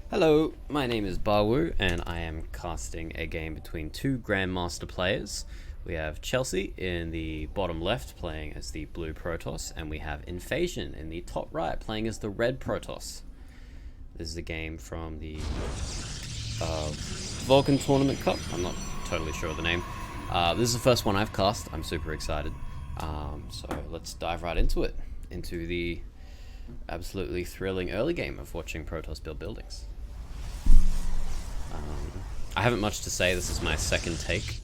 Hello, my name is Bawu, and I am casting a game between two Grandmaster players. We have Chelsea in the bottom left playing as the blue Protoss, and we have INFANSON in the top right playing as the red Protoss. This is a game from the Vulcan Tournament Cup. I'm not totally sure of the name. This is the first one I've cast. I'm super excited. So let's dive right into it, into the absolutely thrilling early game of watching Protoss build buildings. I haven't much to say. This is my second take.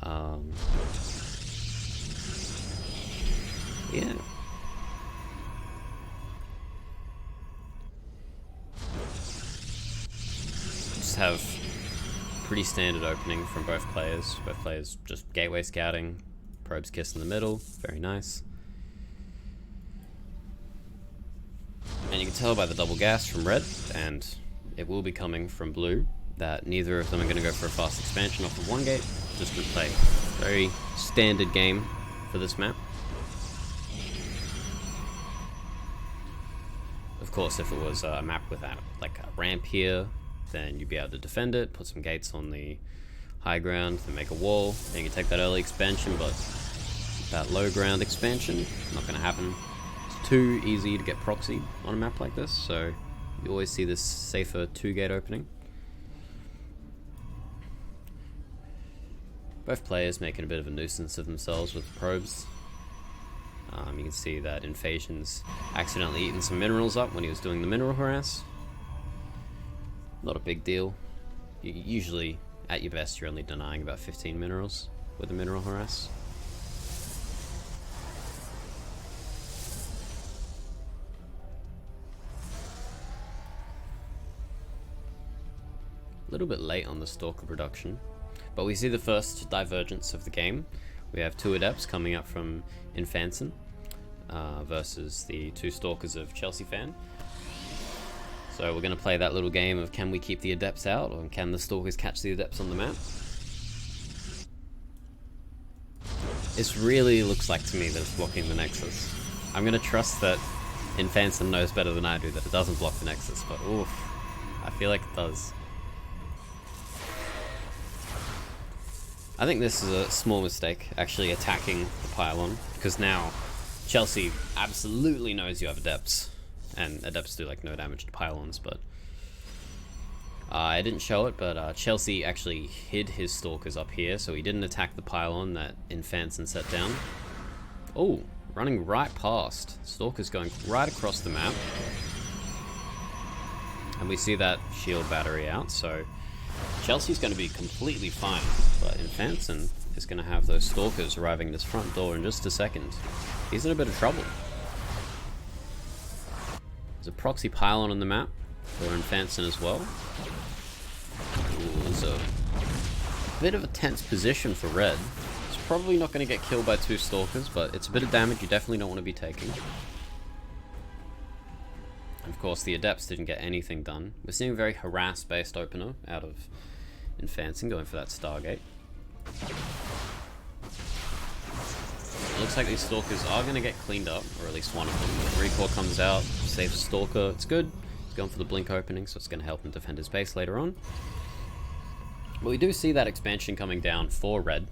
Yeah. Just have pretty standard opening from both players. Both players just gateway scouting, probes kiss in the middle. Very nice. And you can tell by the double gas from red, and it will be coming from blue, that neither of them are going to go for a fast expansion off of one gate. Just going to play very standard game for this map. Of course, if it was a map with like a ramp here, then you'd be able to defend it, put some gates on the high ground, then make a wall, then you can take that early expansion, but that low ground expansion, not going to happen. It's too easy to get proxied on a map like this, so you always see this safer 2-gate opening. Both players making a bit of a nuisance of themselves with the probes. You can see that INFANSON's accidentally eaten some minerals up when he was doing the mineral harass. Not a big deal. Usually, at your best, you're only denying about 15 minerals with a mineral harass. A little bit late on the Stalker production, but we see the first divergence of the game. We have two Adepts coming up from INFANSON versus the two Stalkers of ChelseaFan. So we're going to play that little game of can we keep the Adepts out, or can the Stalkers catch the Adepts on the map? It really looks like to me that it's blocking the Nexus. I'm going to trust that INFANSON knows better than I do that it doesn't block the Nexus, but oof, I feel like it does. I think this is a small mistake, actually attacking the pylon, because now Chelsea absolutely knows you have Adepts, and Adepts do like no damage to pylons, but I didn't show it, but Chelsea actually hid his Stalkers up here, so he didn't attack the pylon that INFANSON set down. Oh, running right past. Stalkers going right across the map. And we see that shield battery out, so Chelsea's going to be completely fine, but INFANSON is going to have those Stalkers arriving at his front door in just a second. He's in a bit of trouble. There's a proxy pylon on the map for INFANSON as well. Ooh, there's a bit of a tense position for red. It's probably not going to get killed by two Stalkers, but it's a bit of damage you definitely don't want to be taking. Of course, the Adepts didn't get anything done. We're seeing a very harass-based opener out of INFANSON going for that Stargate. It looks like these Stalkers are going to get cleaned up, or at least one of them. Recall comes out, saves Stalker. It's good. He's going for the blink opening, so it's going to help him defend his base later on. But we do see that expansion coming down for red,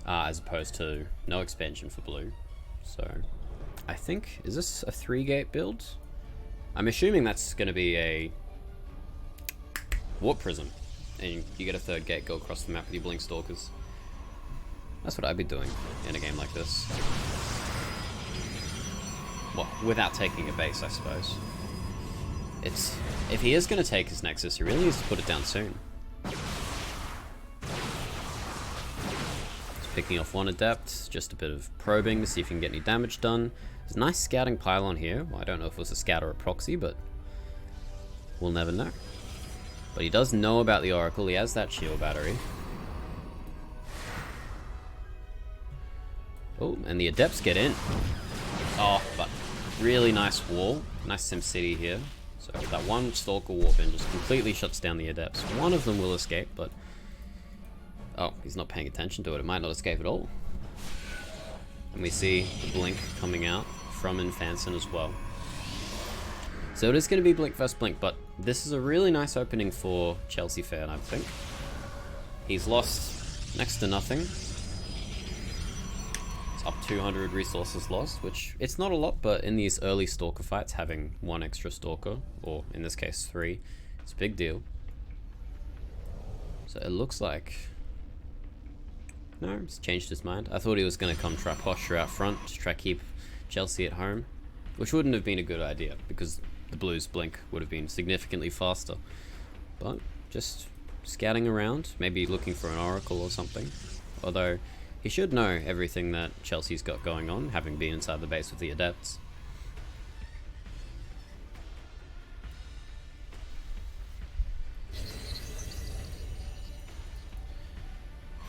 as opposed to no expansion for blue. So, I think, is this a 3-gate build? I'm assuming that's going to be a warp prism, and you get a 3rd gate, go across the map with your blink Stalkers. That's what I'd be doing in a game like this. Well, without taking a base, I suppose. If he is going to take his Nexus, he really needs to put it down soon. Just picking off one Adept, just a bit of probing to see if he can get any damage done. There's a nice scouting pylon here. Well, I don't know if it was a scout or a proxy, but we'll never know. But he does know about the Oracle. He has that shield battery. Oh, and the Adepts get in. Oh, but really nice wall. Nice SimCity here. So that one Stalker warp in just completely shuts down the Adepts. One of them will escape, but oh, he's not paying attention to it. It might not escape at all. And we see the blink coming out from INFANSON as well. So it is going to be blink versus blink, but this is a really nice opening for ChelseaFan, I think. He's lost next to nothing. It's up 200 resources lost, which it's not a lot, but in these early Stalker fights, having one extra Stalker, or in this case 3, it's a big deal. So it looks like... No, he's changed his mind. I thought he was going to come try posture out front to try keep Chelsea at home, which wouldn't have been a good idea because the Blues blink would have been significantly faster. But just scouting around, maybe looking for an Oracle or something. Although he should know everything that Chelsea's got going on, having been inside the base with the Adepts.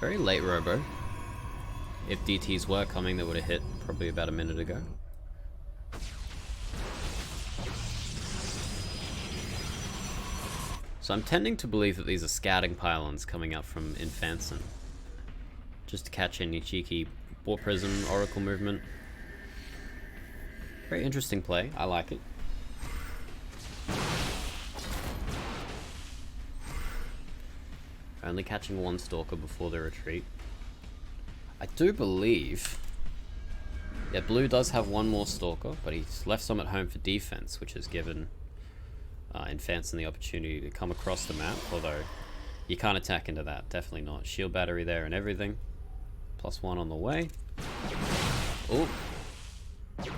Very late robo. If DTs were coming, they would have hit probably about a minute ago. So I'm tending to believe that these are scouting pylons coming up from INFANSON. Just to catch any cheeky War Prism Oracle movement. Very interesting play, I like it. Only catching one Stalker before the retreat. I do believe... Yeah, Blue does have one more Stalker, but he's left some at home for defense, which has given INFANSON the opportunity to come across the map, although you can't attack into that, definitely not. Shield battery there and everything. +1 on the way. Oh,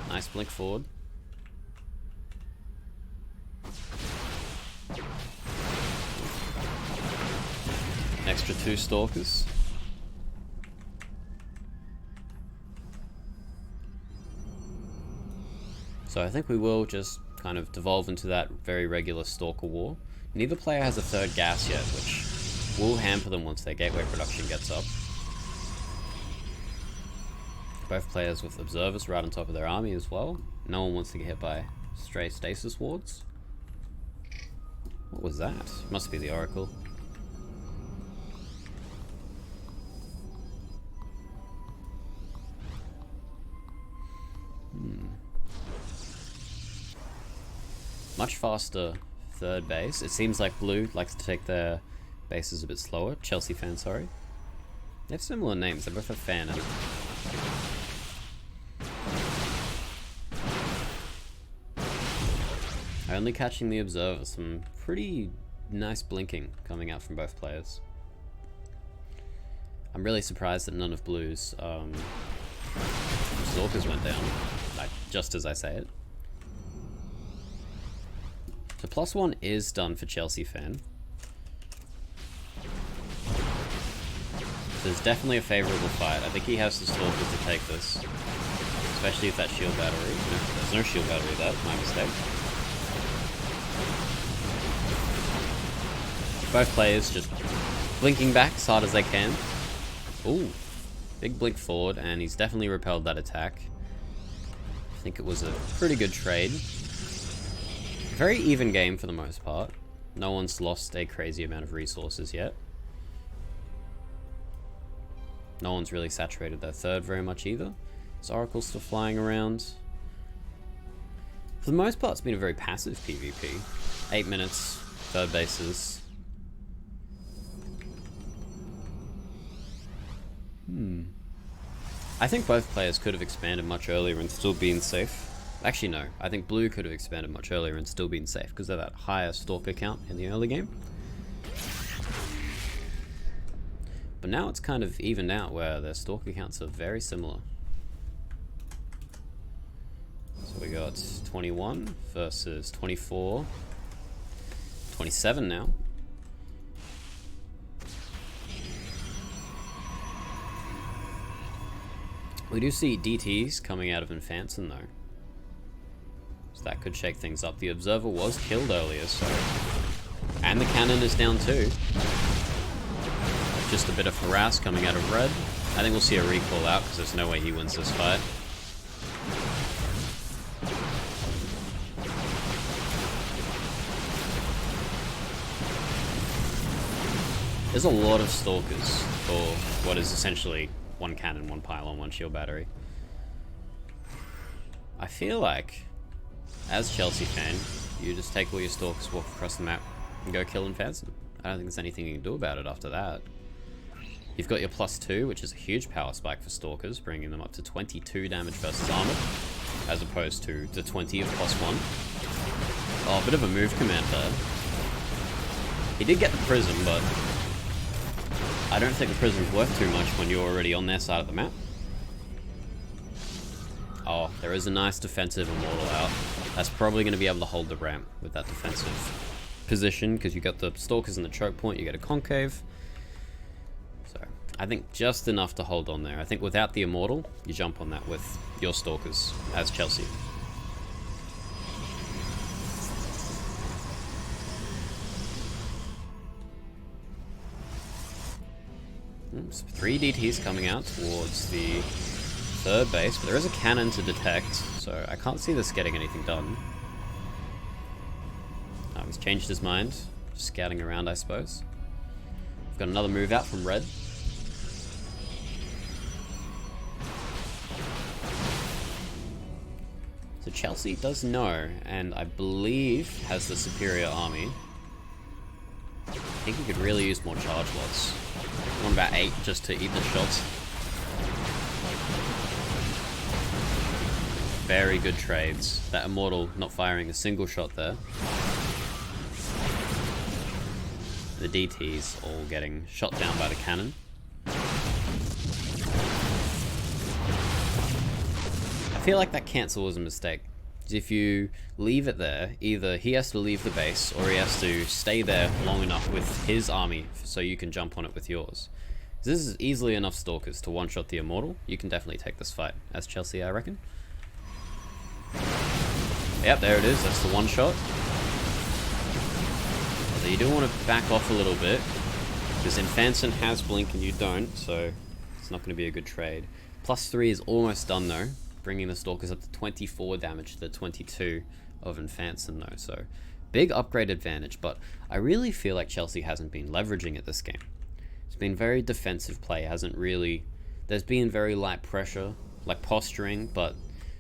nice blink forward. Extra 2 Stalkers. So I think we will just kind of devolve into that very regular Stalker war. Neither player has a third gas yet, which will hamper them once their gateway production gets up. Both players with observers right on top of their army as well. No one wants to get hit by stray stasis wards. What was that? Must be the Oracle. Much faster third base. It seems like Blue likes to take their bases a bit slower. ChelseaFan, sorry. They have similar names. They're both a fan in it. Only catching the Observer. Some pretty nice blinking coming out from both players. I'm really surprised that none of Blue's Stalkers went down, like, just as I say it. So +1 is done for ChelseaFan. So it's definitely a favourable fight. I think he has the Stalkers to take this. Especially if that shield battery. No, there's no shield battery there, my mistake. Both players just blinking back as hard as they can. Ooh, big blink forward, and he's definitely repelled that attack. I think it was a pretty good trade. Very even game for the most part. No one's lost a crazy amount of resources yet. No one's really saturated their third very much either. This Oracle's still flying around. For the most part, it's been a very passive PvP. 8 minutes, third bases. I think both players could have expanded much earlier and still been safe. Actually, no. I think Blue could have expanded much earlier and still been safe because of that higher Stalker count in the early game. But now it's kind of evened out where their Stalker counts are very similar. So we got 21 versus 24. 27 now. We do see DTs coming out of INFANSON though. So that could shake things up. The Observer was killed earlier, so... And the cannon is down too. Just a bit of harass coming out of red. I think we'll see a recall out because there's no way he wins this fight. There's a lot of Stalkers for what is essentially one cannon, one pylon, one shield battery. I feel like, as ChelseaFan, you just take all your stalkers, walk across the map, and go kill INFANSON. I don't think there's anything you can do about it after that. You've got your +2, which is a huge power spike for stalkers, bringing them up to 22 damage versus armor, as opposed to the 20 of +1. Oh, a bit of a move command there. He did get the prism, but I don't think the prism's worth too much when you're already on their side of the map. Oh, there is a nice defensive immortal out. That's probably going to be able to hold the ramp with that defensive position, because you got the stalkers in the choke point, you get a concave. So I think just enough to hold on there. I think without the immortal, you jump on that with your stalkers as Chelsea. Oops, 3 DTs coming out towards the third base, but there is a cannon to detect, so I can't see this getting anything done. Oh, he's changed his mind. Just scouting around, I suppose. We've got another move out from red. So Chelsea does know, and I believe has the superior army. I think he could really use more charge lots. I want about 8 just to eat the shots. Very good trades. That immortal not firing a single shot there. The DTs all getting shot down by the cannon. I feel like that cancel was a mistake. If you leave it there, either he has to leave the base or he has to stay there long enough with his army so you can jump on it with yours. This is easily enough stalkers to one-shot the immortal. You can definitely take this fight as Chelsea, I reckon. Yep, there it is. That's the one-shot. So you do want to back off a little bit, because INFANSON has blink and you don't, so it's not going to be a good trade. +3 is almost done though, bringing the stalkers up to 24 damage to the 22 of INFANSON though, so big upgrade advantage, but I really feel like Chelsea hasn't been leveraging it this game. It's been very defensive play, there's been very light pressure, like posturing, but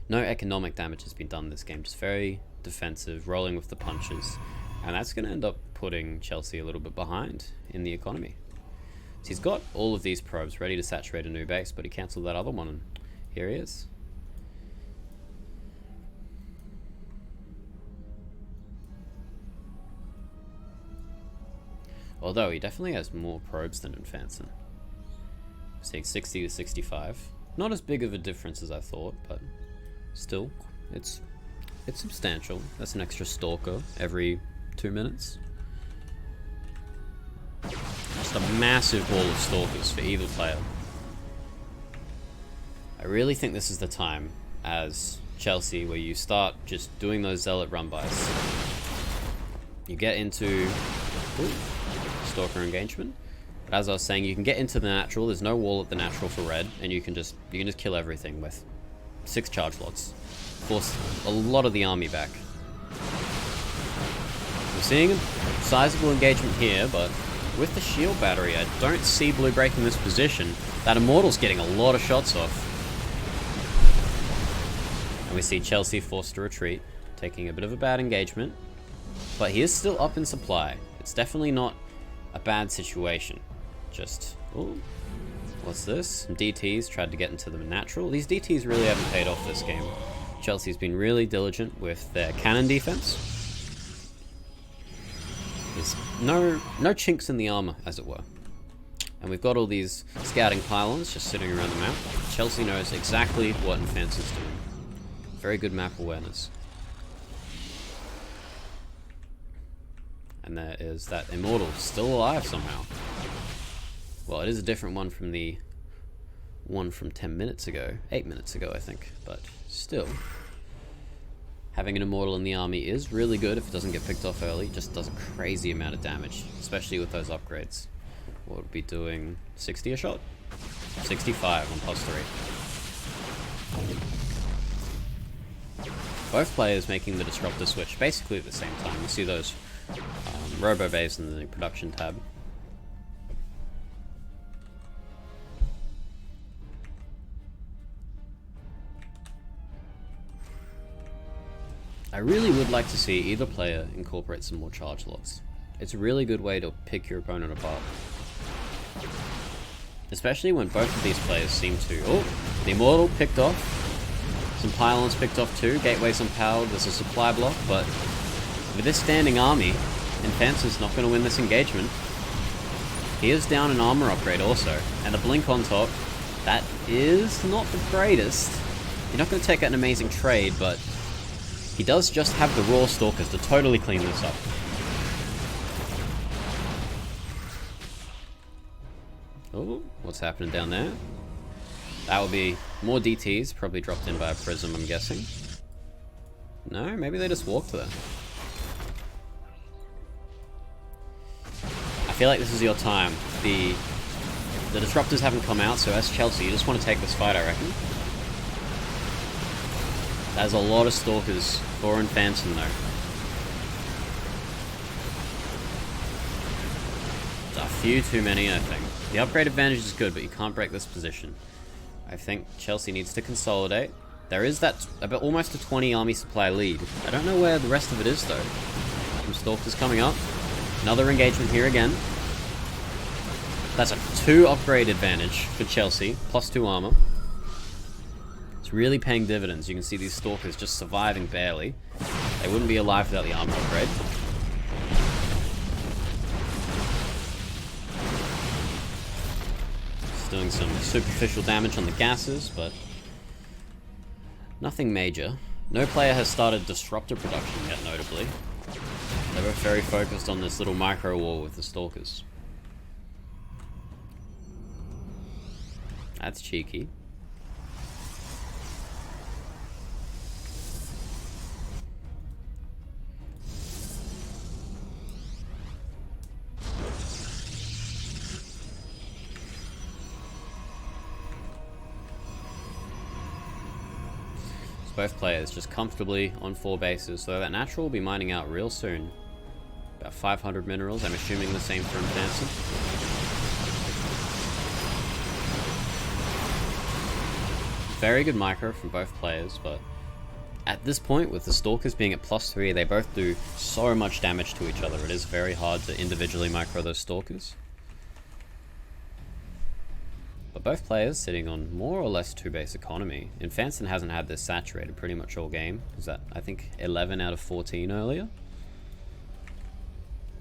no economic damage has been done this game, just very defensive, rolling with the punches, and that's going to end up putting Chelsea a little bit behind in the economy. So he's got all of these probes ready to saturate a new base, but he cancelled that other one, and here he is. Although he definitely has more probes than INFANSON. Seeing 60 to 65. Not as big of a difference as I thought, but still, it's substantial. That's an extra stalker every 2 minutes. Just a massive wall of stalkers for either player. I really think this is the time as Chelsea where you start just doing those zealot run-bys. You get into stalker engagement. But as I was saying, you can get into the natural. There's no wall at the natural for red, and you can just kill everything with 6 charge lots. Force a lot of the army back. We're seeing a sizable engagement here, but with the shield battery, I don't see blue breaking this position. That immortal's getting a lot of shots off. And we see Chelsea forced to retreat, taking a bit of a bad engagement. But he is still up in supply. It's definitely not a bad situation. Just, ooh, what's this? Some DTs tried to get into the natural. These DTs really haven't paid off this game. Chelsea's been really diligent with their cannon defense. There's no chinks in the armor, as it were. And we've got all these scouting pylons just sitting around the map. Chelsea knows exactly what INFANSON's doing. Very good map awareness. And there is that immortal still alive somehow. Well, it is a different one from the one from 10 minutes ago, 8 minutes ago I think, but still. Having an immortal in the army is really good if it doesn't get picked off early. It just does a crazy amount of damage, especially with those upgrades. What would be doing 60 a shot? 65 on +3. Both players making the disruptor switch basically at the same time. You see those robo bays in the production tab. I really would like to see either player incorporate some more charge lots. It's a really good way to pick your opponent apart. Especially when both of these players seem to... Oh, the Immortal picked off. Some pylons picked off too. Gateway's unpowered. There's a supply block, but with this standing army, INFANSON's not going to win this engagement. He is down an armor upgrade also, and a blink on top. That is not the greatest. You're not going to take out an amazing trade, but he does just have the raw stalkers to totally clean this up. Oh, what's happening down there? That would be more DTs, probably dropped in by a prism, I'm guessing. No, maybe they just walked there. I feel like this is your time. The disruptors haven't come out, so as Chelsea, you just want to take this fight, I reckon. There's a lot of stalkers for INFANSON though. It's a few too many, I think. The upgrade advantage is good, but you can't break this position. I think Chelsea needs to consolidate. There is that about almost a 20 army supply lead. I don't know where the rest of it is though. Some stalkers coming up. Another engagement here again. That's a 2 upgrade advantage for Chelsea, plus 2 armor. It's really paying dividends. You can see these stalkers just surviving barely. They wouldn't be alive without the armor upgrade. Doing some superficial damage on the gases, but nothing major. No player has started disruptor production yet, notably. They're both very focused on this little micro war with the stalkers. That's cheeky. Both players just comfortably on 4 bases, so that natural will be mining out real soon. About 500 minerals, I'm assuming the same for INFANSON. Very good micro from both players, but at this point, with the stalkers being at +3, they both do so much damage to each other. It is very hard to individually micro those stalkers. But both players sitting on more or less 2 base economy. INFANSON hasn't had this saturated pretty much all game. Was that, I think, 11 out of 14 earlier?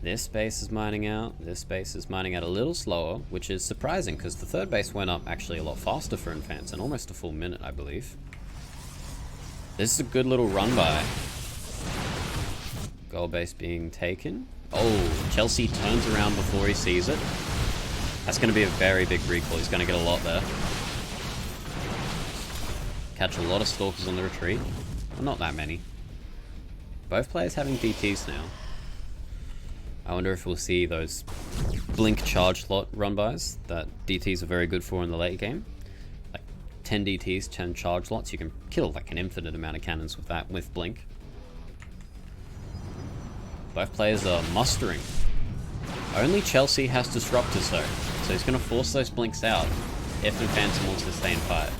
This base is mining out. This base is mining out a little slower, which is surprising because the 3rd base went up actually a lot faster for INFANSON, almost a full minute, I believe. This is a good little run by. Gold base being taken. Oh, Chelsea turns around before he sees it. That's going to be a very big recall. He's going to get a lot there. Catch a lot of stalkers on the retreat. Well, not that many. Both players having DTs now. I wonder if we'll see those blink charge slot run-bys that DTs are very good for in the late game. Like 10 DTs, 10 charge slots. You can kill like an infinite amount of cannons with that, with blink. Both players are mustering. Only Chelsea has disruptors though, so he's going to force those blinks out if INFANSON wants to stay in fight.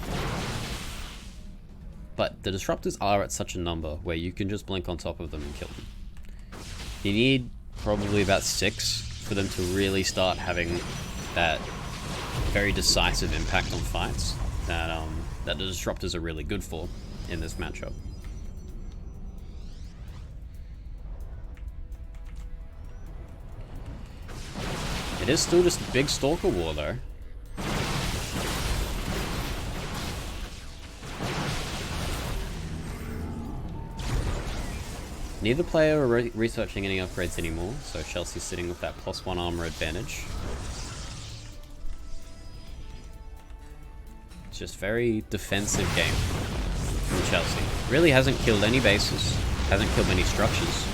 But the disruptors are at such a number where you can just blink on top of them and kill them. You need probably about 6 for them to really start having that very decisive impact on fights that the disruptors are really good for in this matchup. It is still just a big stalker war though. Neither player are researching any upgrades anymore, so Chelsea's sitting with that +1 armor advantage. It's just very defensive game from Chelsea. Really hasn't killed any bases, hasn't killed many structures.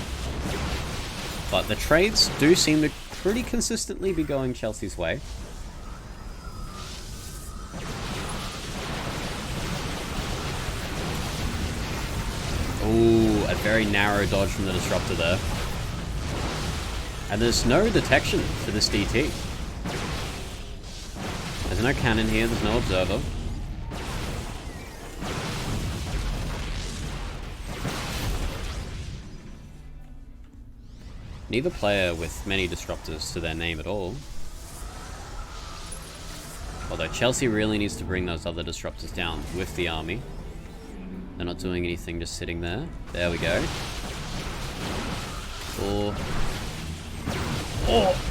But the trades do seem to pretty consistently be going Chelsea's way. Ooh, a very narrow dodge from the disruptor there. And there's no detection for this DT. There's no cannon here, there's no observer. Neither player with many disruptors to their name at all. Although Chelsea really needs to bring those other disruptors down with the army. They're not doing anything, just sitting there. There we go.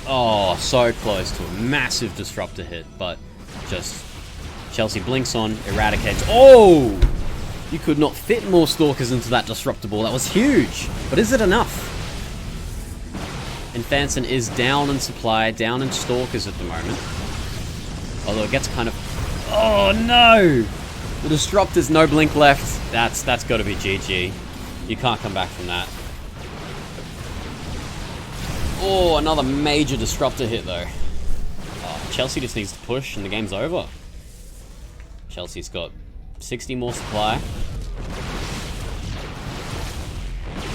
Oh, so close to a massive disruptor hit, but just Chelsea blinks on, eradicates. Oh! You could not fit more stalkers into that disruptor ball. That was huge. But is it enough? INFANSON is down in supply, down in stalkers at the moment. Although it gets kind of... Oh no! The disruptor's no blink left. That's got to be GG. You can't come back from that. Oh, another major disruptor hit though. Oh, Chelsea just needs to push and the game's over. Chelsea's got 60 more supply.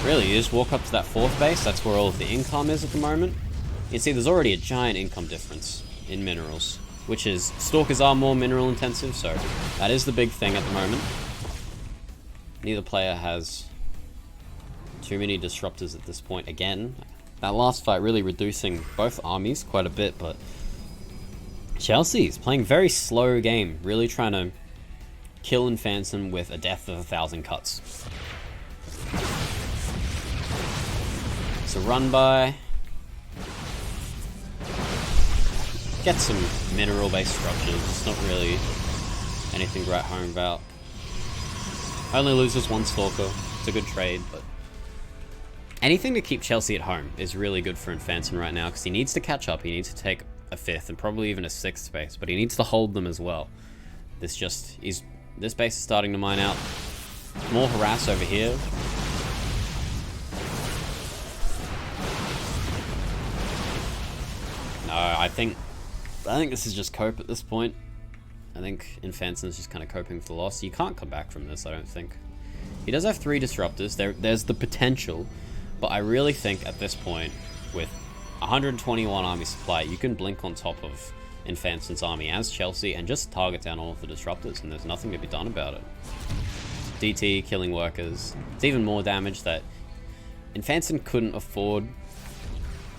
Really, you just walk up to that fourth base. That's where all of the income is at the moment. You see, there's already a giant income difference in minerals, which is, stalkers are more mineral intensive, so that is the big thing at the moment. Neither player has too many disruptors at this point again. That last fight really reducing both armies quite a bit, but Chelsea's playing very slow game, really trying to kill INFANSON with a death of 1,000 cuts. It's a run by. Get some mineral-based structures. It's not really anything to write home about. Only loses one stalker. It's a good trade, but anything to keep Chelsea at home is really good for INFANSON right now because he needs to catch up. He needs to take a 5th and probably even a 6th space, but he needs to hold them as well. This base is starting to mine out. More harass over here. No, I think this is just cope at this point. I think INFANSON is just kind of coping with the loss. You can't come back from this, I don't think. He does have 3 disruptors. There's the potential, but I really think at this point, with 121 army supply, you can blink on top of INFANSON's army as Chelsea and just target down all of the disruptors, and there's nothing to be done about it. DT, killing workers. It's even more damage that INFANSON couldn't afford.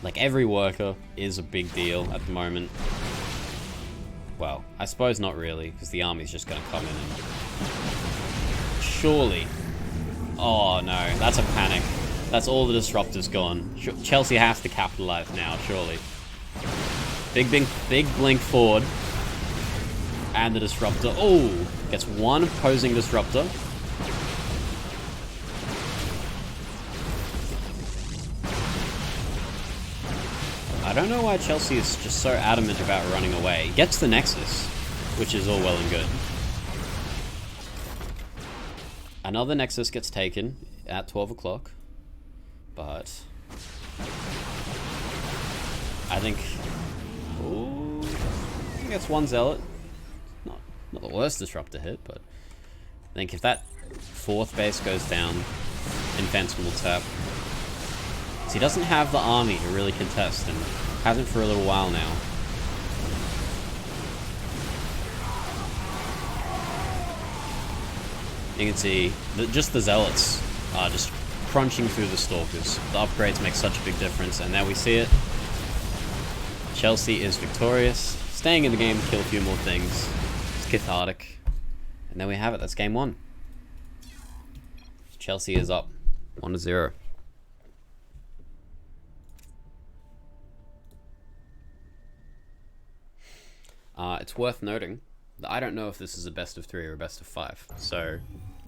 Like, every worker is a big deal at the moment. Well, I suppose not really, because the army's just going to come in and... Surely. Oh no, that's a panic. That's all the disruptors gone. Chelsea has to capitalize now, surely. Big blink forward. And the disruptor. Oh! Gets one opposing disruptor. I don't know why Chelsea is just so adamant about running away. Gets the Nexus, which is all well and good. Another Nexus gets taken at 12 o'clock, but I think... Ooh, he gets one Zealot. Not the worst disruptor hit, but I think if that 4th base goes down, INFANSON will tap. He doesn't have the army to really contest, and hasn't for a little while now. You can see that just the Zealots are just crunching through the Stalkers. The upgrades make such a big difference, and there we see it. Chelsea is victorious, staying in the game to kill a few more things. It's cathartic. And there we have it, that's game 1. Chelsea is up 1-0. It's worth noting that I don't know if this is a best of 3 or a best of 5. So,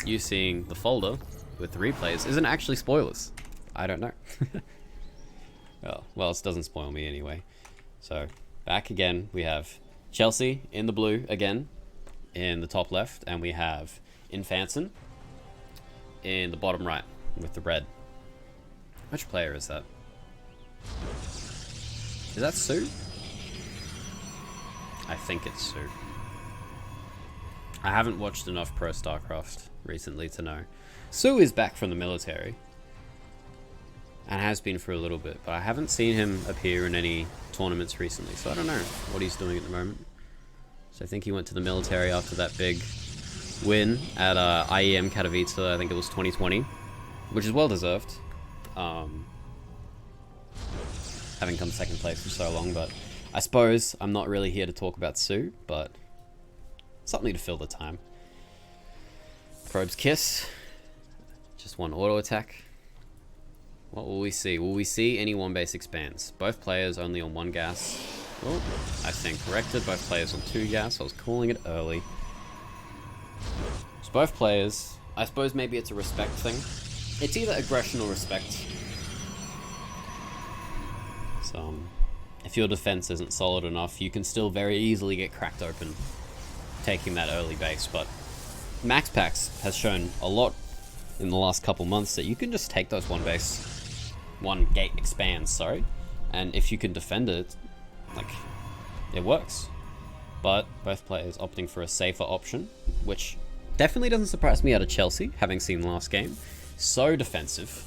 you seeing the folder with the replays isn't actually spoilers. I don't know. Well, it doesn't spoil me anyway. So, back again, we have Chelsea in the blue again, in the top left, and we have INFANSON in the bottom right with the red. Which player is that? Is that Sue? I think it's Sue. I haven't watched enough Pro StarCraft recently to know. Sue is back from the military. And has been for a little bit, but I haven't seen him appear in any tournaments recently, so I don't know what he's doing at the moment. So I think he went to the military after that big win at IEM Katowice, I think it was 2020, which is well deserved. having come second place for so long, but I suppose I'm not really here to talk about Sue, but something to fill the time. Probe's Kiss. Just one auto attack. What will we see? Will we see any one base expands? Both players only on 1 gas. Oh, I think corrected. Both players on 2 gas. I was calling it early. So both players. I suppose maybe it's a respect thing. It's either aggression or respect. So, if your defense isn't solid enough, you can still very easily get cracked open taking that early base. But Max Packs has shown a lot in the last couple months that you can just take those 1 gate expands, sorry, and if you can defend it, like, it works. But both players opting for a safer option, which definitely doesn't surprise me out of Chelsea, having seen the last game. So defensive.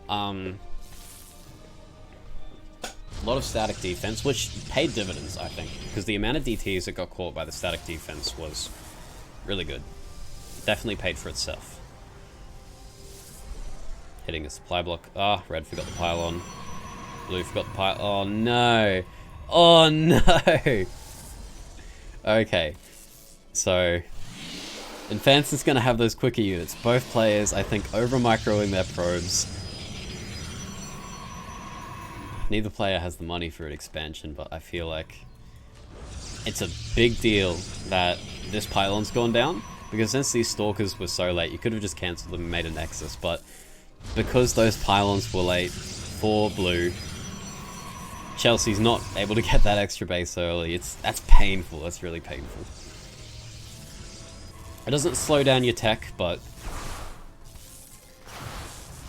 A lot of static defense, which paid dividends, I think, because the amount of DTs that got caught by the static defense was really good. Definitely paid for itself. Hitting a supply block. Ah, red forgot the pylon. Blue forgot the pylon. Oh no! Oh no! Okay. So, INFANSON's gonna have those quicker units. Both players, I think, over-microing their probes. Neither player has the money for an expansion, but I feel like it's a big deal that this pylon's gone down, because since these stalkers were so late, you could have just cancelled them and made a nexus, but because those pylons were late for blue, Chelsea's not able to get that extra base early. That's painful. That's really painful. It doesn't slow down your tech, but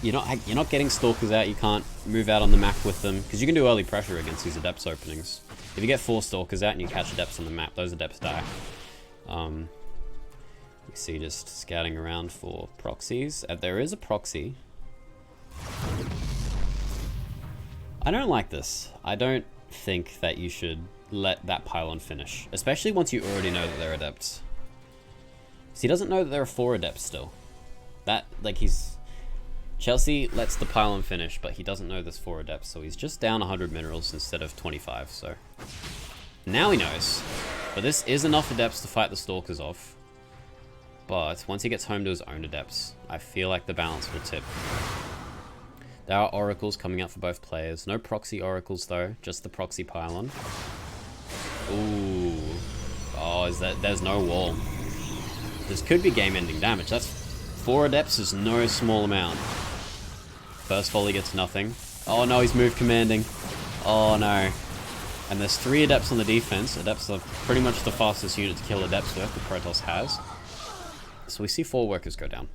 you're not getting stalkers out. You can't move out on the map with them, because you can do early pressure against these adepts openings. If you get 4 stalkers out and you catch adepts on the map, those adepts die. You see just scouting around for proxies. There is a proxy. I don't like this. I don't think that you should let that pylon finish, especially once you already know that they're adepts. So he doesn't know that there are 4 adepts still. Chelsea lets the pylon finish, but he doesn't know there's 4 adepts, so he's just down 100 minerals instead of 25, so. Now he knows. But this is enough adepts to fight the stalkers off. But once he gets home to his own adepts, I feel like the balance will tip. There are oracles coming out for both players. No proxy oracles though, just the proxy pylon. Ooh. Oh, there's no wall. This could be game-ending damage. That's 4 adepts is no small amount. First volley gets nothing. Oh no, he's move commanding. Oh no. And there's 3 adepts on the defense. Adepts are pretty much the fastest unit to kill adepts with, the Protoss has. So we see 4 workers go down.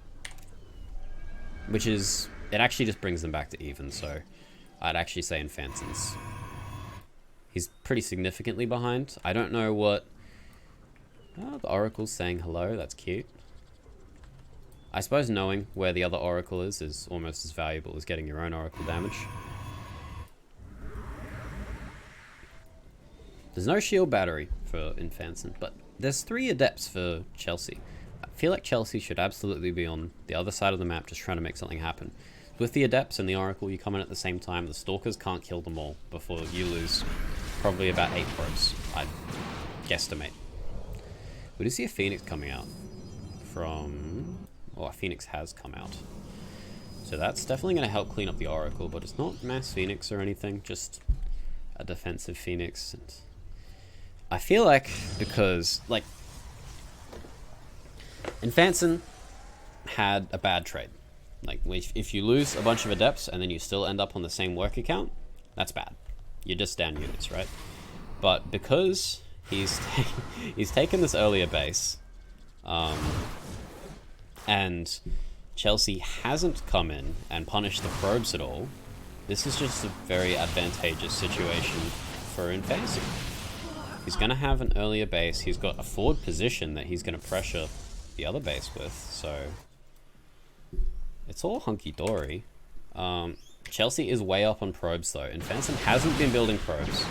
Which is, it actually just brings them back to even, so I'd actually say INFANSON's. He's pretty significantly behind. I don't know what... Oh, the Oracle's saying hello, that's cute. I suppose knowing where the other Oracle is almost as valuable as getting your own Oracle damage. There's no shield battery for INFANSON, but there's 3 adepts for Chelsea. I feel like Chelsea should absolutely be on the other side of the map just trying to make something happen. With the adepts and the Oracle, you come in at the same time. The stalkers can't kill them all before you lose probably about 8 probes, I'd guesstimate. We do see a Phoenix coming out from... Oh, a Phoenix has come out. So that's definitely going to help clean up the Oracle, but it's not mass Phoenix or anything, just a defensive Phoenix. And I feel like, because, like, INFANSON had a bad trade. Like, if you lose a bunch of adepts and then you still end up on the same work account, that's bad. You're just down units, right? But because he's taken this earlier base, and Chelsea hasn't come in and punished the probes at all, this is just a very advantageous situation for INFANSON. He's going to have an earlier base. He's got a forward position that he's going to pressure the other base with, so it's all hunky-dory. Chelsea is way up on probes though. INFANSON hasn't been building probes.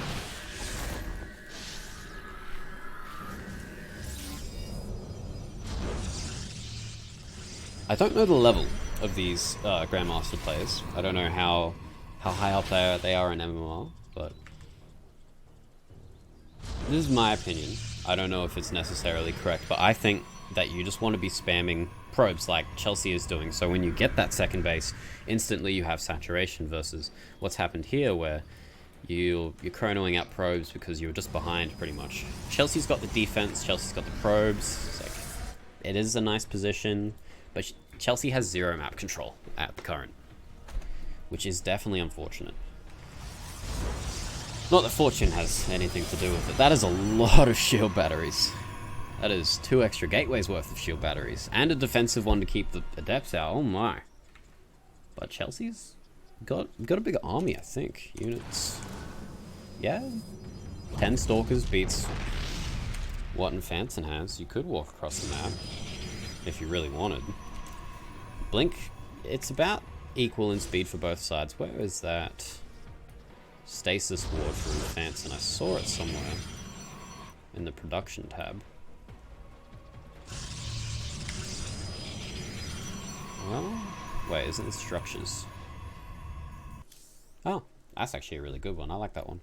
I don't know the level of these Grandmaster players. I don't know how how high up they are in MMR, but this is my opinion. I don't know if it's necessarily correct, but I think that you just want to be spamming probes like Chelsea is doing, so when you get that second base, instantly you have saturation, versus what's happened here where you're chronoing out probes because you were just behind pretty much. Chelsea's got the defense, Chelsea's got the probes. It's like, it is a nice position, but Chelsea has zero map control at the current, which is definitely unfortunate. Not that fortune has anything to do with it. That is a lot of shield batteries. That is 2 extra gateways worth of shield batteries. And a defensive one to keep the adepts out. Oh my. But Chelsea's got a bigger army, I think. Units. Yeah. 10 Stalkers beats what INFANSON has. You could walk across the map if you really wanted. Blink, it's about equal in speed for both sides. Where is that stasis ward for INFANSON? I saw it somewhere in the production tab. Well, wait, isn't it structures? Oh, that's actually a really good one. I like that one.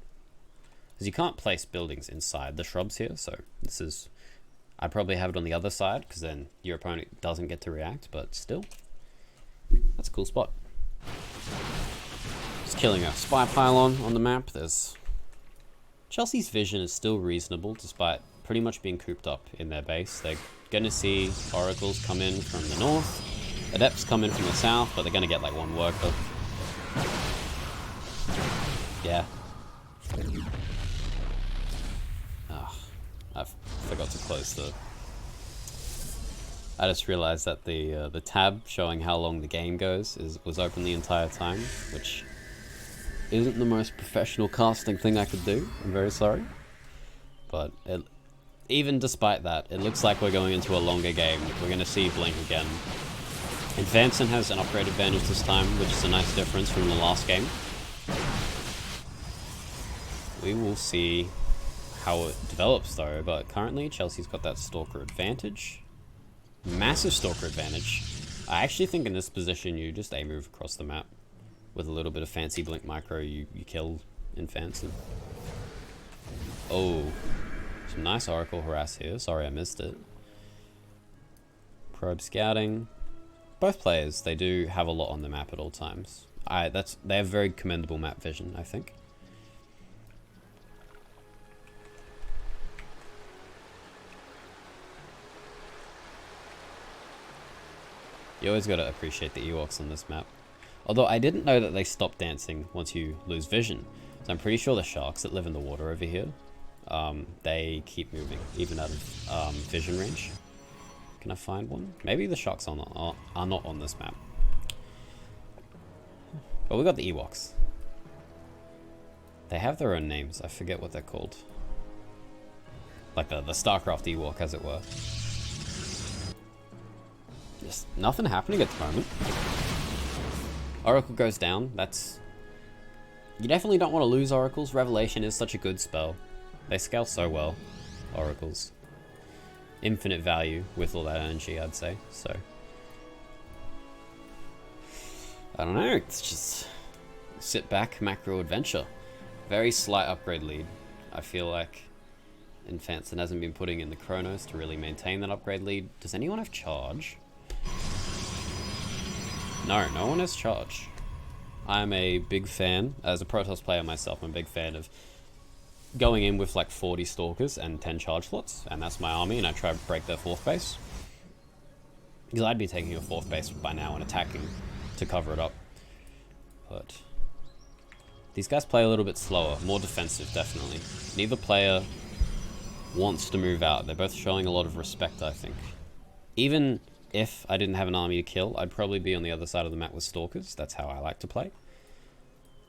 Because you can't place buildings inside the shrubs here, so this is... I'd probably have it on the other side, because then your opponent doesn't get to react, but still. That's a cool spot. Just killing a spy pylon on the map. There's... Chelsea's vision is still reasonable, despite pretty much being cooped up in their base. They're going to see oracles come in from the north, adepts come in from the south, but they're going to get like one worker. Yeah. Oh, I forgot to close the... I just realized that the tab showing how long the game goes was open the entire time, which isn't the most professional casting thing I could do. I'm very sorry. But even despite that, it looks like we're going into a longer game. We're going to see Blink again. INFANSON has an upgrade advantage this time, which is a nice difference from the last game. We will see how it develops though, but currently Chelsea's got that Stalker advantage. Massive Stalker advantage. I actually think in this position you just A-move across the map. With a little bit of fancy Blink micro, you kill INFANSON. Oh, some nice Oracle harass here. Sorry I missed it. Probe scouting. Both players, they do have a lot on the map at all times. They have very commendable map vision, I think. You always gotta appreciate the Ewoks on this map. Although I didn't know that they stop dancing once you lose vision. So I'm pretty sure the sharks that live in the water over here, they keep moving, even out of vision range. Can I find one? Maybe the sharks are not on this map. But we got the Ewoks. They have their own names. I forget what they're called. Like the StarCraft Ewok, as it were. Just nothing happening at the moment. Oracle goes down. That's... You definitely don't want to lose Oracles. Revelation is such a good spell. They scale so well, Oracles. Infinite value with all that energy, I'd say. So I don't know. It's just sit back, macro adventure. Very slight upgrade lead. I feel like INFANSON hasn't been putting in the chronos to really maintain that upgrade lead. Does anyone have charge? No, no one has charge. I'm a big fan, as a Protoss player myself, I'm a big fan of going in with like 40 Stalkers and 10 charge slots, and that's my army, and I try to break their 4th base. Because I'd be taking a 4th base by now and attacking to cover it up. But these guys play a little bit slower, more defensive, definitely. Neither player wants to move out. They're both showing a lot of respect, I think. Even if I didn't have an army to kill, I'd probably be on the other side of the map with Stalkers. That's how I like to play.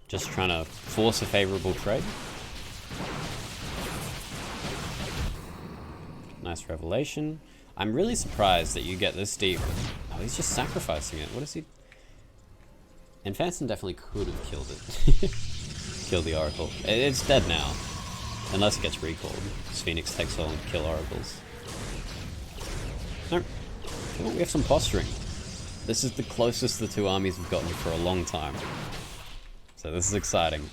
Just trying to force a favorable trade. Nice revelation. I'm really surprised that you get this deep. Oh, he's just sacrificing it. What is he? INFANSON definitely could have killed it. Killed the Oracle. It's dead now. Unless it gets recalled. Because Phoenix takes all and kill Oracles. No. Oh, we have some posturing. This is the closest the two armies have gotten for a long time. So this is exciting.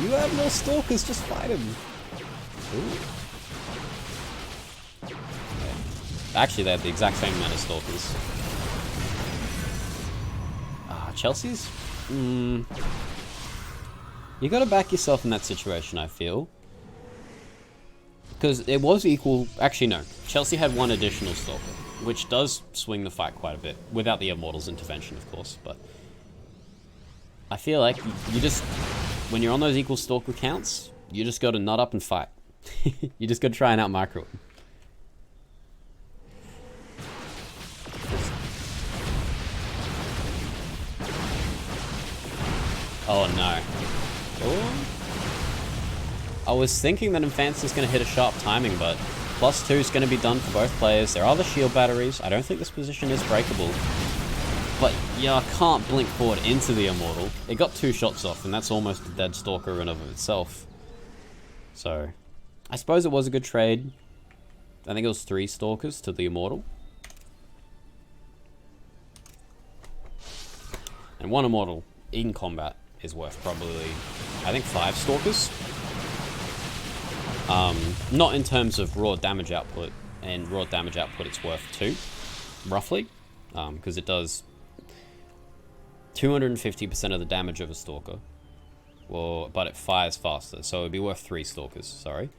You have no stalkers, just fight him. Ooh. Actually, they have the exact same amount of stalkers. Chelsea's... you gotta back yourself in that situation, I feel. Because it was equal... Actually, no. Chelsea had one additional stalker, which does swing the fight quite a bit. Without the Immortals' intervention, of course, but... I feel like you just... When you're on those equal stalker counts, you just gotta nut up and fight. You just gotta try and out-micro it. Oh no. Oh. I was thinking that INFANSON's going to hit a sharp timing, but +2 is going to be done for both players. There are the shield batteries. I don't think this position is breakable. But yeah, I can't blink forward into the Immortal. It got 2 shots off, and that's almost a dead Stalker in and of itself. So, I suppose it was a good trade. I think it was 3 Stalkers to the Immortal. And 1 Immortal in combat is worth probably, I think, 5 Stalkers. Not in terms of raw damage output, and raw damage output it's worth 2, roughly, because it does 250% of the damage of a Stalker, well, but it fires faster, so it'd be worth 3 Stalkers, sorry.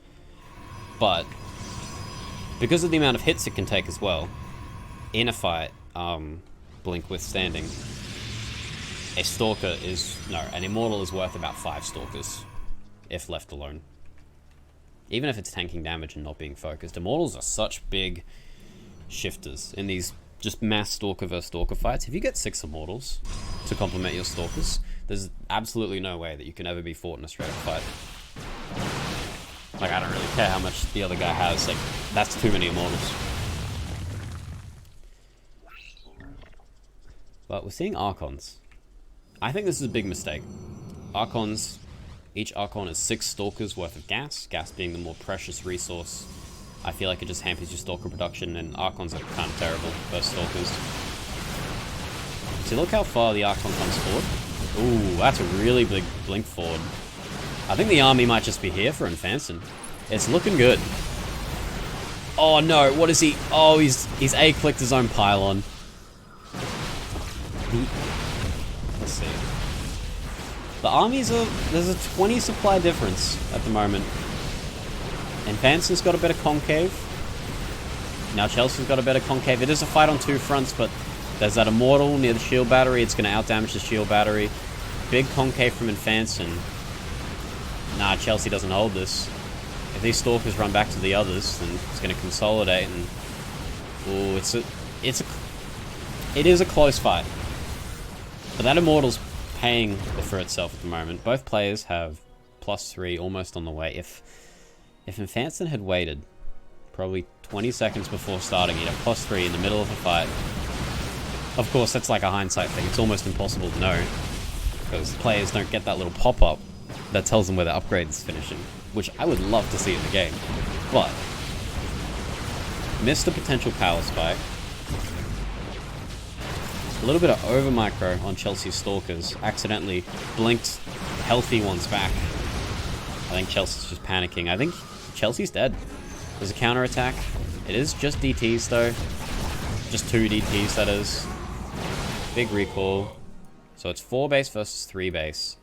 But, because of the amount of hits it can take as well, in a fight, blink withstanding, a Stalker is, no, an Immortal is worth about 5 Stalkers, if left alone. Even if it's tanking damage and not being focused. Immortals are such big shifters in these just mass Stalker versus Stalker fights. If you get 6 Immortals to complement your Stalkers, there's absolutely no way that you can ever be fought in a straight up fight. Like, I don't really care how much the other guy has, like, that's too many Immortals. But we're seeing Archons. I think this is a big mistake. Archons, each Archon is 6 Stalkers worth of gas, gas being the more precious resource. I feel like it just hampers your Stalker production, and Archons are kind of terrible versus Stalkers. See, look how far the Archon comes forward. Ooh, that's a really big blink forward. I think the army might just be here for INFANSON. It's looking good. Oh no, what is he? Oh, he's A-clicked his own pylon. Let's see. The armies are... There's a 20 supply difference at the moment. INFANSON's got a better concave. Now Chelsea's got a better concave. It is a fight on 2 fronts, but there's that Immortal near the shield battery. It's going to outdamage the shield battery. Big concave from INFANSON. Nah, Chelsea doesn't hold this. If these Stalkers run back to the others, then it's going to consolidate and... Ooh, it is a close fight. But that Immortal's paying for itself at the moment. Both players have +3 almost on the way. If INFANSON had waited probably 20 seconds before starting, he'd have +3 in the middle of a fight. Of course, that's like a hindsight thing. It's almost impossible to know, because players don't get that little pop-up that tells them where the upgrade is finishing, which I would love to see in the game. But missed a potential power spike. A little bit of over micro on Chelsea's Stalkers. Accidentally blinked healthy ones back. I think Chelsea's just panicking. I think Chelsea's dead. There's a counter attack. It is just DTs though. Just 2 DTs, that is. Big recall. So it's 4 base versus 3 base.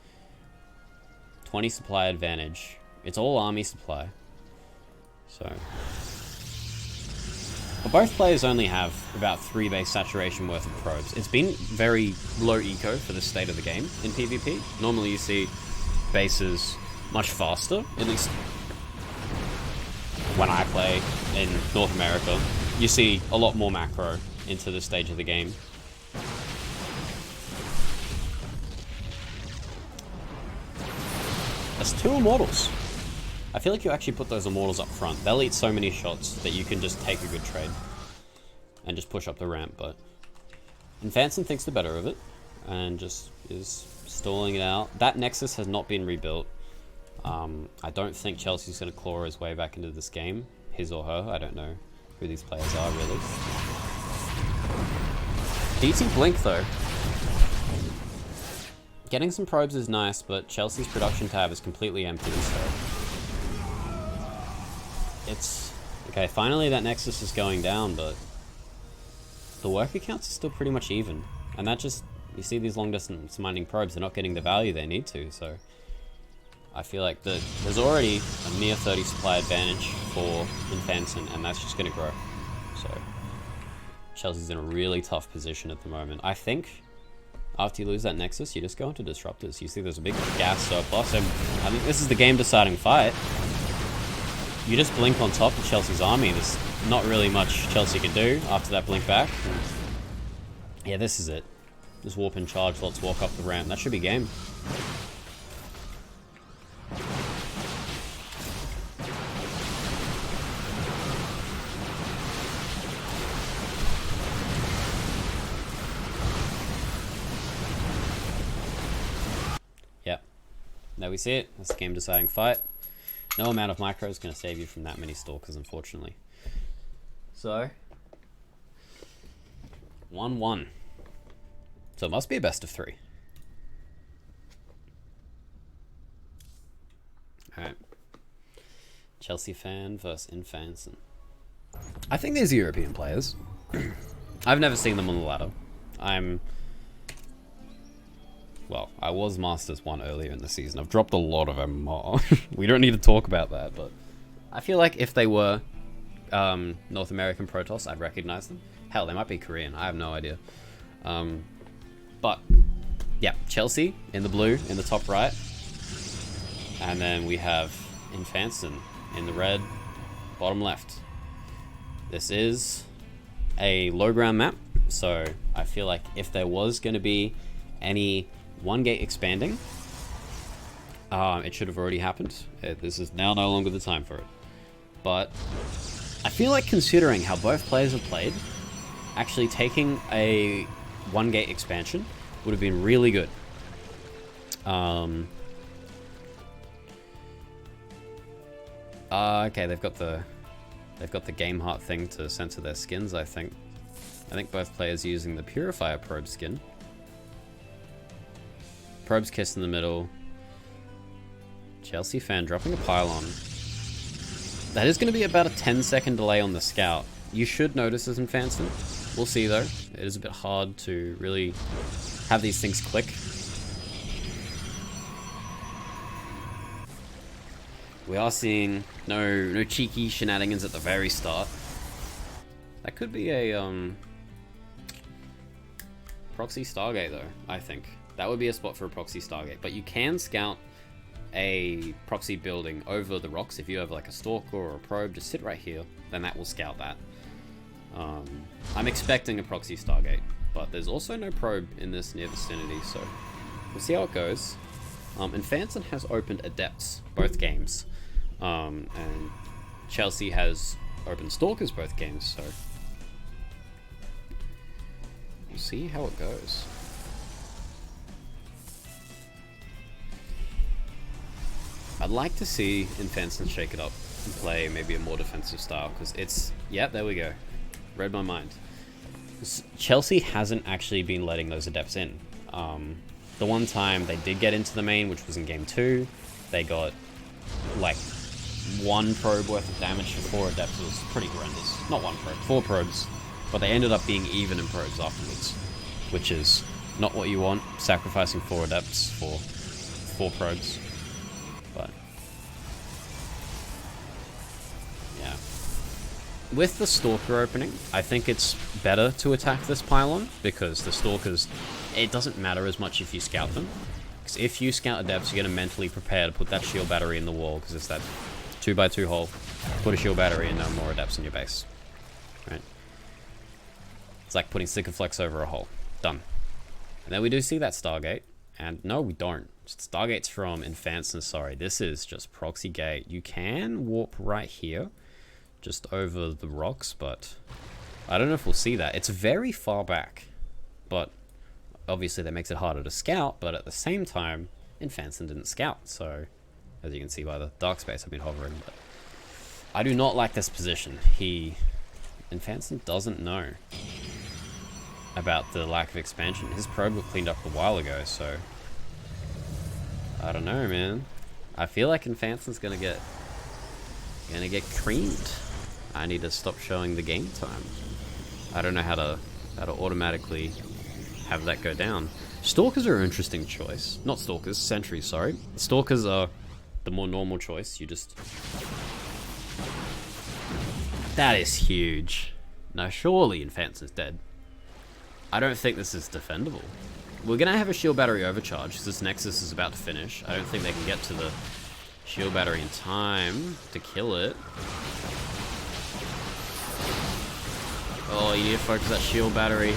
20 supply advantage. It's all army supply. So... But both players only have about 3 base saturation worth of probes. It's been very low eco for the state of the game in PvP. Normally you see bases much faster, at least when I play in North America. You see a lot more macro into this stage of the game. That's 2 Immortals. I feel like you actually put those Immortals up front. They'll eat so many shots that you can just take a good trade and just push up the ramp, but INFANSON thinks the better of it and just is stalling it out. That Nexus has not been rebuilt. I don't think Chelsea's going to claw his way back into this game. His or her. I don't know who these players are, really. DT Blink, though. Getting some probes is nice, but Chelsea's production tab is completely empty, so... It's... Okay, finally that Nexus is going down, but... The worker counts are still pretty much even. And that just... You see these long distance mining probes, they're not getting the value they need to, so... I feel like there's already a near 30 supply advantage for INFANSON, and that's just going to grow. So, Chelsea's in a really tough position at the moment. I think after you lose that Nexus, you just go into Disruptors. You see there's a big gas surplus, and I think this is the game-deciding fight. You just blink on top of Chelsea's army. There's not really much Chelsea can do after that blink back. Yeah, this is it. Just warp and charge, let's walk up the ramp. That should be game. There we see it. That's the game deciding fight. No amount of micro is going to save you from that many stalkers, unfortunately. So, 1-1. So it must be a best of 3. Alright. ChelseaFan versus INFANSON. I think these are European players. I've never seen them on the ladder. Well, I was Masters 1 earlier in the season. I've dropped a lot of MMR. We don't need to talk about that, but I feel like if they were North American Protoss, I'd recognize them. Hell, they might be Korean. I have no idea. But, yeah, Chelsea in the blue in the top right. And then we have INFANSON in the red bottom left. This is a low ground map, so I feel like if there was going to be any one gate expanding, it should have already happened. This is now no longer the time for it. But I feel like considering how both players have played, actually taking a one gate expansion would have been really good. Okay, they've got the game heart thing to censor their skins, I think. I think both players are using the Purifier probe skin. Probe's Kiss in the middle. ChelseaFan dropping a pylon. That is going to be about a 10-second delay on the scout. You should notice as INFANSON. We'll see though. It is a bit hard to really have these things click. We are seeing no cheeky shenanigans at the very start. That could be a proxy Stargate though, I think. That would be a spot for a proxy Stargate, but you can scout a proxy building over the rocks. If you have like a stalker or a probe, just sit right here, then that will scout that. I'm expecting a proxy Stargate, but there's also no probe in this near vicinity, so we'll see how it goes. INFANSON has opened Adepts both games, and Chelsea has opened Stalkers both games, so we'll see how it goes. I'd like to see INFANSON shake it up and play maybe a more defensive style, because it's... Yep, there we go. Read my mind. Chelsea hasn't actually been letting those Adepts in. The one time they did get into the main, which was in Game 2, they got, like, 1 probe worth of damage for 4 Adepts. It was pretty horrendous. Not 1 probe, 4 probes. But they ended up being even in probes afterwards, which is not what you want, sacrificing 4 Adepts for 4 probes. But yeah, with the Stalker opening, I think it's better to attack this pylon, because the Stalkers, it doesn't matter as much if you scout them, because if you scout Adepts, you're going to mentally prepare to put that shield battery in the wall, because it's that 2x2 hole. Put a shield battery and no more Adepts in your base, right? It's like putting Sticker Flex over a hole. Done. And then we do see that Stargate, and no, we don't. Stargate's from INFANSON, sorry. This is just proxy gate. You can warp right here, just over the rocks, but I don't know if we'll see that. It's very far back, but obviously that makes it harder to scout, but at the same time, INFANSON didn't scout, so as you can see by the dark space I've been hovering, but I do not like this position. INFANSON doesn't know about the lack of expansion. His probe got cleaned up a while ago, so I don't know, man. I feel like INFANSON's gonna get creamed. I need to stop showing the game time. I don't know how to automatically have that go down. Stalkers are an interesting choice. Not stalkers, sentries, sorry. Stalkers are the more normal choice. You just... That is huge. Now surely INFANSON's dead. I don't think this is defendable. We're gonna have a shield battery overcharge because this Nexus is about to finish. I don't think they can get to the shield battery in time to kill it. Oh, you need to focus that shield battery.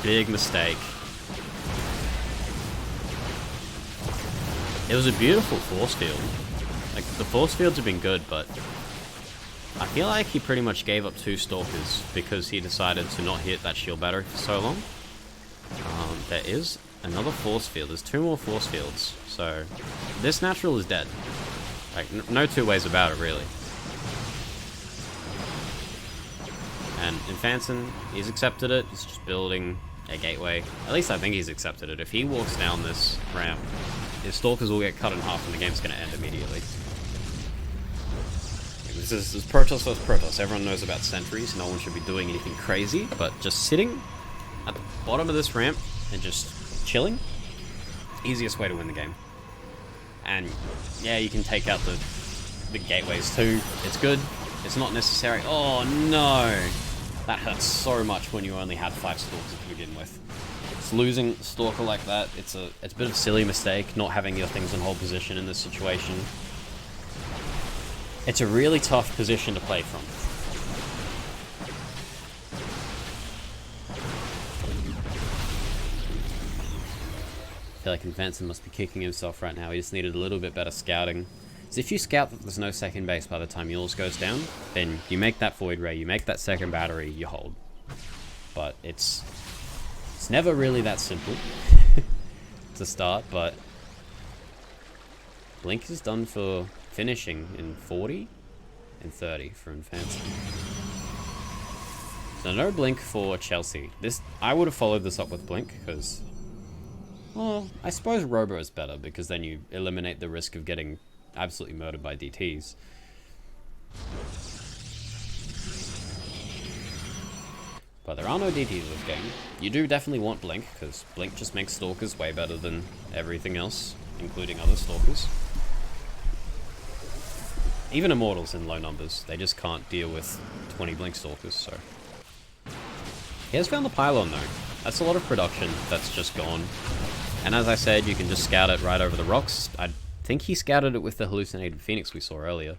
Big mistake. It was a beautiful force field. Like, the force fields have been good, but I feel like he pretty much gave up 2 Stalkers because he decided to not hit that shield battery for so long. There is another force field. There's 2 more force fields. So, this natural is dead. Like, no 2 ways about it, really. And INFANSON, he's accepted it. He's just building a gateway. At least I think he's accepted it. If he walks down this ramp, his Stalkers will get cut in half and the game's going to end immediately. This is Protoss vs Protoss. Everyone knows about sentries. No one should be doing anything crazy, but just sitting at the bottom of this ramp and just chilling, easiest way to win the game. And yeah, you can take out the gateways too. It's good. It's not necessary. Oh no! That hurts so much when you only had 5 Stalkers to begin with. It's losing a Stalker like that. It's a bit of a silly mistake, not having your things in hold position in this situation. It's a really tough position to play from. I feel like INFANSON must be kicking himself right now. He just needed a little bit better scouting. So if you scout that there's no second base by the time yours goes down, then you make that void ray, you make that second battery, you hold. But it's never really that simple to start, but Blink is done for finishing in 40 and 30 for INFANSON. So no Blink for Chelsea. I would have followed this up with Blink because, well, I suppose Robo is better because then you eliminate the risk of getting absolutely murdered by DTs. But there are no DTs in this game. You do definitely want Blink because Blink just makes Stalkers way better than everything else, including other Stalkers. Even Immortals in low numbers, they just can't deal with 20 Blink Stalkers, so... He has found the pylon though. That's a lot of production that's just gone. And as I said, you can just scout it right over the rocks. I think he scouted it with the hallucinated Phoenix we saw earlier.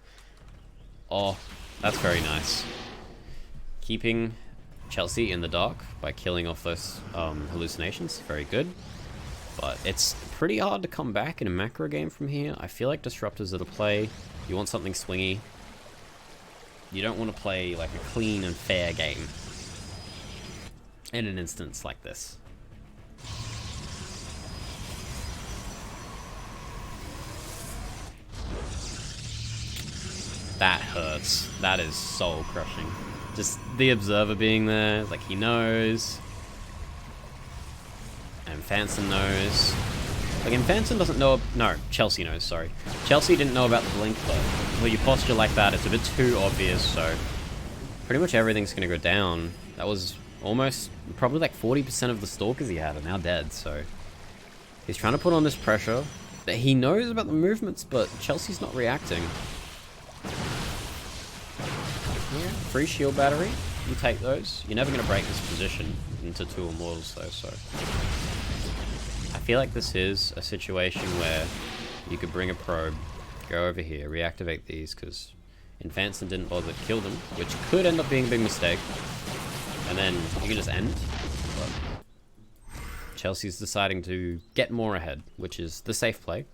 Oh, that's very nice. Keeping Chelsea in the dark by killing off those hallucinations, very good. But it's pretty hard to come back in a macro game from here. I feel like Disruptors are the play. You want something swingy. You don't want to play like a clean and fair game in an instance like this. That hurts. That is soul crushing. Just the observer being there, like he knows. And INFANSON knows. Like INFANSON doesn't know, no, Chelsea knows, sorry. Chelsea didn't know about the Blink, but when you posture like that, it's a bit too obvious, so pretty much everything's gonna go down. That was almost, probably like 40% of the Stalkers he had are now dead, so he's trying to put on this pressure. He knows about the movements, but Chelsea's not reacting. Yeah, free shield battery, you take those. You're never gonna break this position into 2 Immortals though, so I feel like this is a situation where you could bring a probe, go over here, reactivate these, because INFANSON didn't bother to kill them, which could end up being a big mistake. And then you can just end. But Chelsea's deciding to get more ahead, which is the safe play.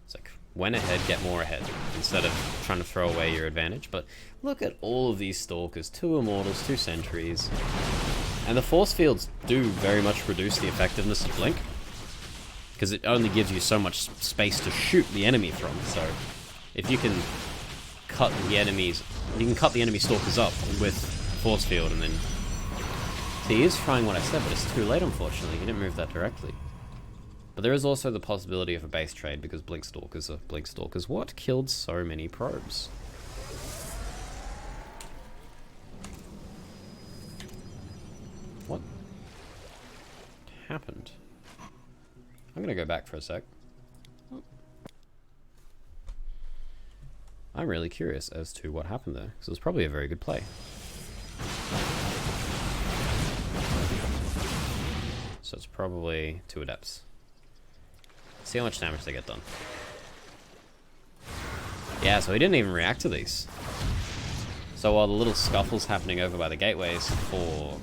It's like, when ahead, get more ahead, instead of trying to throw away your advantage. But look at all of these Stalkers, 2 Immortals, 2 Sentries. And the force fields do very much reduce the effectiveness of Blink, because it only gives you so much space to shoot the enemy from. So if you can cut the enemies, you can cut the enemy Stalkers up with force field, and then he is trying what I said, but it's too late unfortunately. He didn't move that directly. But there is also the possibility of a base trade because Blinkstalkers are Blinkstalkers. What killed so many probes? What happened? I'm gonna go back for a sec. I'm really curious as to what happened there, because it was probably a very good play. So it's probably 2 Adepts. See how much damage they get done. Yeah, so he didn't even react to these. So while the little scuffle's happening over by the gateways, 4,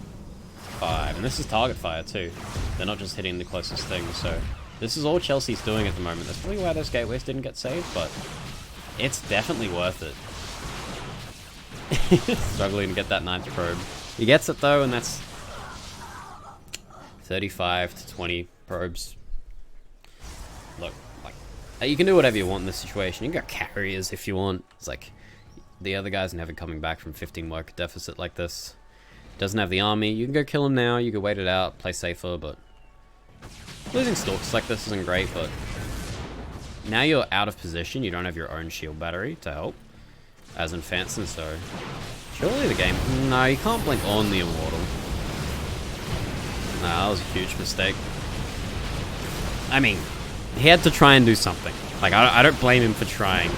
5, and this is target fire too. They're not just hitting the closest thing, so this is all Chelsea's doing at the moment. That's probably why those gateways didn't get saved, but it's definitely worth it. Struggling to get that 9th probe. He gets it though, and that's 35 to 20 probes. Look, like, you can do whatever you want in this situation. You can go carriers if you want. It's like, the other guy's never coming back from 15 worker deficit like this. Doesn't have the army. You can go kill him now. You can wait it out, play safer, but losing stalks like this isn't great, but now you're out of position. You don't have your own shield battery to help, as INFANSON, so surely the game... No, you can't blink on the Immortal. No, that was a huge mistake. I mean, he had to try and do something. Like, I don't blame him for trying.